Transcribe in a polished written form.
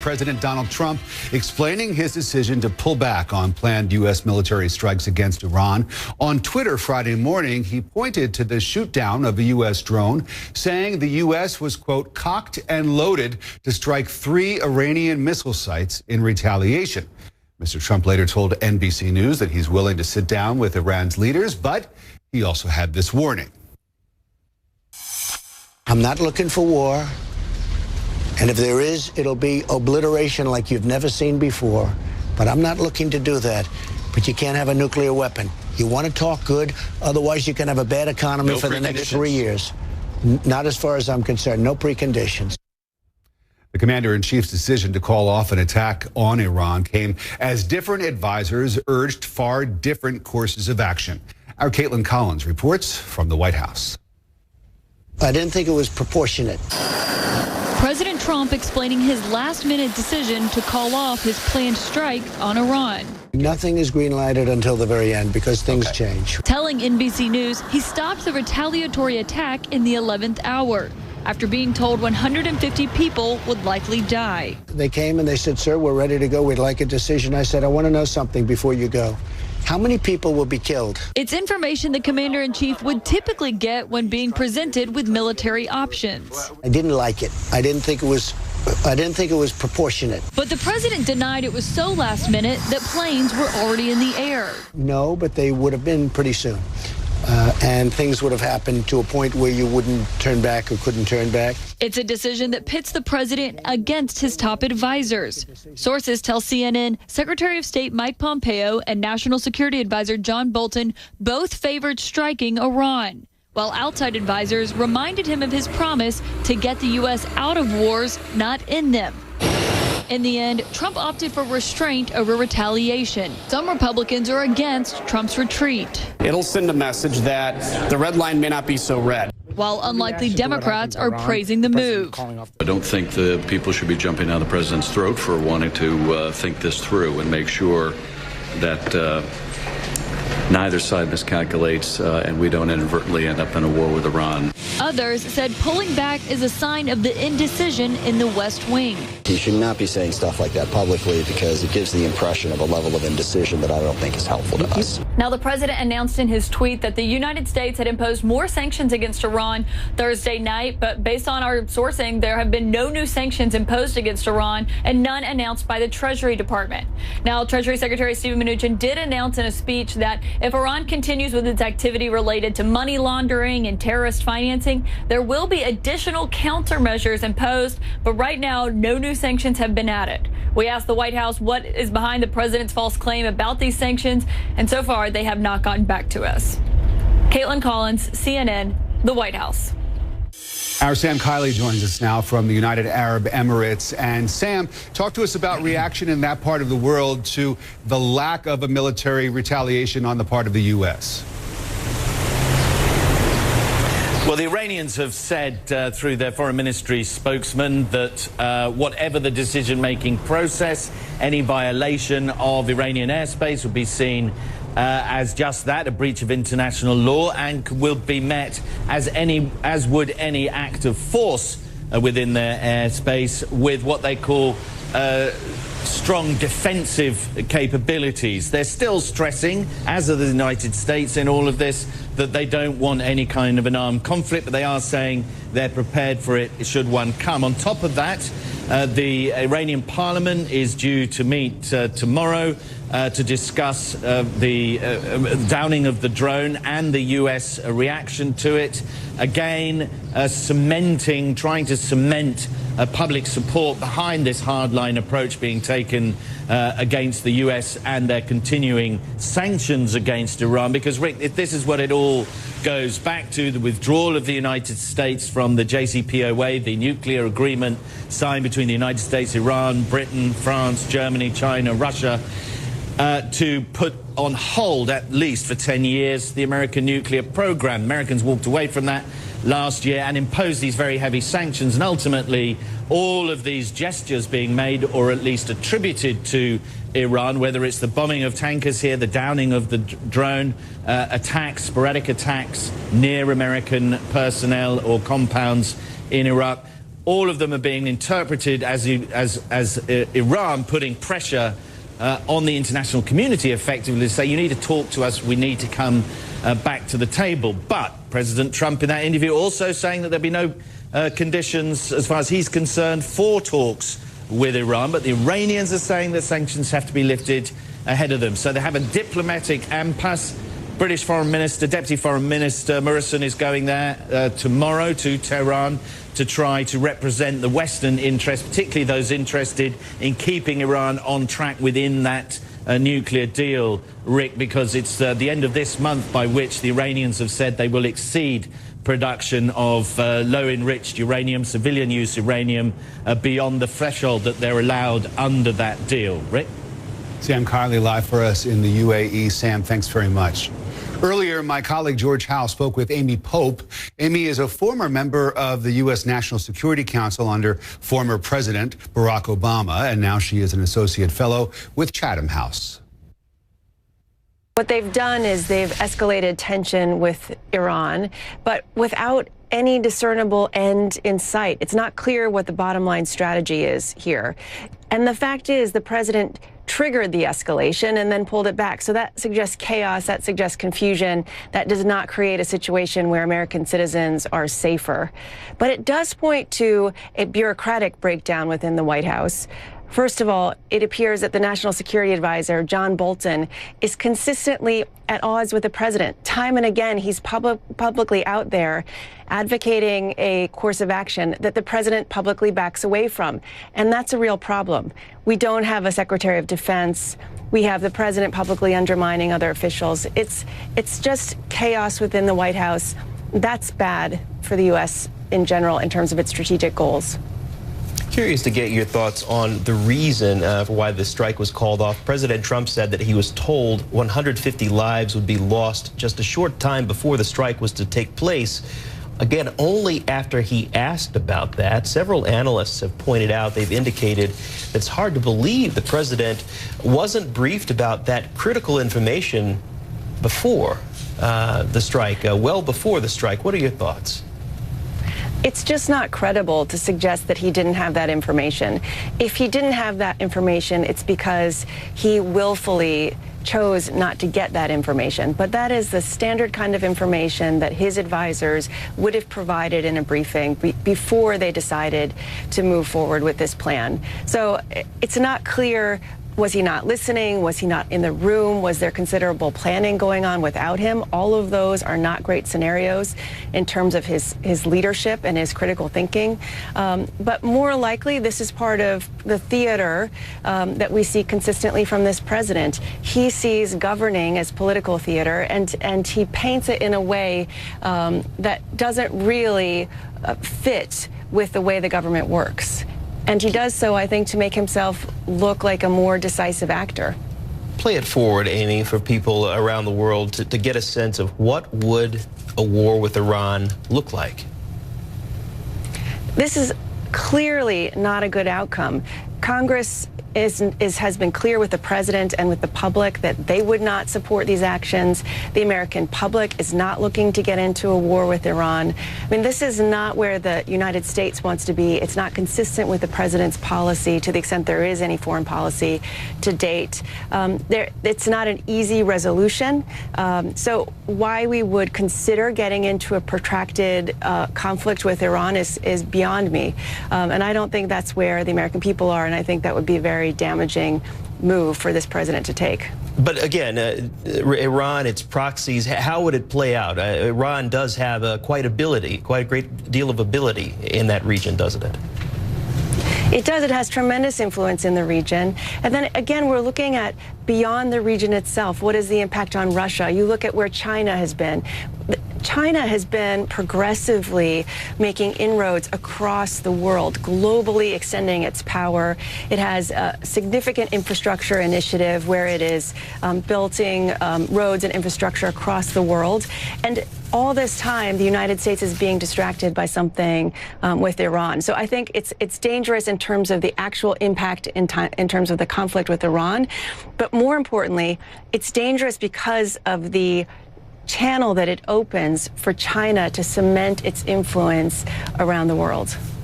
President Donald Trump explaining his decision to pull back on planned U.S. military strikes against Iran. On Twitter Friday morning, he pointed to the shoot-down of a U.S. drone, saying the U.S. was, quote, cocked and loaded to strike 3 Iranian missile sites in retaliation. Mr. Trump later told NBC News that he's willing to sit down with Iran's leaders, but he also had this warning. I'm not looking for war. And if there is, it'll be obliteration like you've never seen before. But I'm not looking to do that. But you can't have a nuclear weapon. You want to talk good, otherwise you can have a bad economy for the next 3 years. Not as far as I'm concerned. No preconditions. The commander-in-chief's decision to call off an attack on Iran came as different advisors urged far different courses of action. Our Caitlin Collins reports from the White House. I didn't think it was proportionate. President Trump explaining his last-minute decision to call off his planned strike on Iran. Nothing is green-lighted until the very end because things change. Telling NBC News he stopped the retaliatory attack in the 11th hour after being told 150 people would likely die. They came and they said, sir, we're ready to go. We'd like a decision. I said, I want to know something before you go. How many people will be killed? It's information the commander-in-chief would typically get when being presented with military options. I didn't like it. I didn't think it was proportionate. But the president denied it was so last minute that planes were already in the air. No, but they would have been pretty soon. And things would have happened to a point where you wouldn't turn back or couldn't turn back. It's a decision that pits the president against his top advisors. Sources tell CNN Secretary of State Mike Pompeo and National Security Advisor John Bolton both favored striking Iran, while outside advisors reminded him of his promise to get the U.S. out of wars, not in them. In the end, Trump opted for restraint over retaliation. Some Republicans are against Trump's retreat. It'll send a message that the red line may not be so red. While unlikely Democrats are praising the move. I don't think the people should be jumping down the president's throat for wanting to think this through and make sure that neither side miscalculates and we don't inadvertently end up in a war with Iran. Others said pulling back is a sign of the indecision in the West Wing. He should not be saying stuff like that publicly because it gives the impression of a level of indecision that I don't think is helpful to us. Now, the president announced in his tweet that the United States had imposed more sanctions against Iran Thursday night, but based on our sourcing, there have been no new sanctions imposed against Iran and none announced by the Treasury Department. Now, Treasury Secretary Steven Mnuchin did announce in a speech that if Iran continues with its activity related to money laundering and terrorist financing, there will be additional countermeasures imposed, but right now, no new sanctions have been added. We asked the White House what is behind the president's false claim about these sanctions, and so far, they have not gotten back to us. Caitlin Collins, CNN, the White House. Our Sam Kiley joins us now from the United Arab Emirates. And Sam, talk to us about reaction in that part of the world to the lack of a military retaliation on the part of the U.S. Well, the Iranians have said through their foreign ministry spokesman that whatever the decision-making process, any violation of Iranian airspace will be seen as just that, a breach of international law, and will be met as would any act of force within their airspace with what they call strong defensive capabilities. They're still stressing, as are the United States in all of this, that they don't want any kind of an armed conflict, but they are saying they're prepared for it should one come. On top of that, the Iranian parliament is due to meet tomorrow to discuss the downing of the drone and the U.S. reaction to it. Again, trying to cement public support behind this hardline approach being taken against the U.S. and their continuing sanctions against Iran. Because, Rick, this is what it all goes back to, the withdrawal of the United States from the JCPOA, the nuclear agreement signed between the United States, Iran, Britain, France, Germany, China, Russia, to put on hold, at least for 10 years, the American nuclear program. Americans walked away from that last year and imposed these very heavy sanctions, and ultimately all of these gestures being made or at least attributed to Iran, whether it's the bombing of tankers here, the downing of the drone, attacks, sporadic attacks near American personnel or compounds in Iraq, all of them are being interpreted as Iran putting pressure on the international community effectively to say, you need to talk to us, we need to come back to the table. But President Trump in that interview also saying that there'll be no conditions, as far as he's concerned, for talks with Iran. But the Iranians are saying that sanctions have to be lifted ahead of them. So they have a diplomatic impasse. British Foreign Minister, Deputy Foreign Minister Morrison is going there tomorrow to Tehran to try to represent the Western interests, particularly those interested in keeping Iran on track within that nuclear deal, Rick, because it's the end of this month by which the Iranians have said they will exceed production of low-enriched uranium, civilian-use uranium, beyond the threshold that they're allowed under that deal. Rick? Sam Carley live for us in the UAE. Sam, thanks very much. Earlier, my colleague George Howe spoke with Amy Pope. Amy is a former member of the U.S. National Security Council under former President Barack Obama, and now she is an associate fellow with Chatham House. What they've done is they've escalated tension with Iran, but without any discernible end in sight. It's not clear what the bottom line strategy is here. And the fact is the president triggered the escalation and then pulled it back. So that suggests chaos, that suggests confusion, that does not create a situation where American citizens are safer. But it does point to a bureaucratic breakdown within the White House. First of all, it appears that the National Security Advisor, John Bolton, is consistently at odds with the president. Time and again, he's publicly out there advocating a course of action that the president publicly backs away from. And that's a real problem. We don't have a Secretary of Defense. We have the president publicly undermining other officials. It's just chaos within the White House. That's bad for the U.S. in general in terms of its strategic goals. Curious to get your thoughts on the reason for why the strike was called off. President Trump said that he was told 150 lives would be lost just a short time before the strike was to take place. Again, only after he asked about that. Several analysts have pointed out, they've indicated that it's hard to believe the president wasn't briefed about that critical information before the strike, well before the strike. What are your thoughts? It's just not credible to suggest that he didn't have that information. If he didn't have that information, it's because he willfully chose not to get that information. But that is the standard kind of information that his advisors would have provided in a briefing before they decided to move forward with this plan. So it's not clear. Was he not listening? Was he not in the room? Was there considerable planning going on without him? All of those are not great scenarios in terms of his leadership and his critical thinking. But more likely, this is part of the theater that we see consistently from this president. He sees governing as political theater, and he paints it in a way that doesn't really fit with the way the government works. And he does so, I think, to make himself look like a more decisive actor. Play it forward, Amy, for people around the world to get a sense of what would a war with Iran look like. This is clearly not a good outcome. Congress has been clear with the president and with the public that they would not support these actions. The American public is not looking to get into a war with Iran. I mean, this is not where the United States wants to be. It's not consistent with the president's policy to the extent there is any foreign policy to date. It's not an easy resolution. So why we would consider getting into a protracted conflict with Iran is beyond me. And I don't think that's where the American people are, and I think that would be a very damaging move for this president to take. But again, Iran, its proxies, how would it play out? Iran does have quite a great deal of ability in that region, doesn't it? It does. It has tremendous influence in the region. And then again, we're looking at beyond the region itself. What is the impact on Russia? You look at where China has been. China has been progressively making inroads across the world, globally extending its power. It has a significant infrastructure initiative where it is building roads and infrastructure across the world. And all this time, the United States is being distracted by something with Iran. So I think it's dangerous in terms of the actual impact in terms of the conflict with Iran. But more importantly, it's dangerous because of the channel that it opens for China to cement its influence around the world.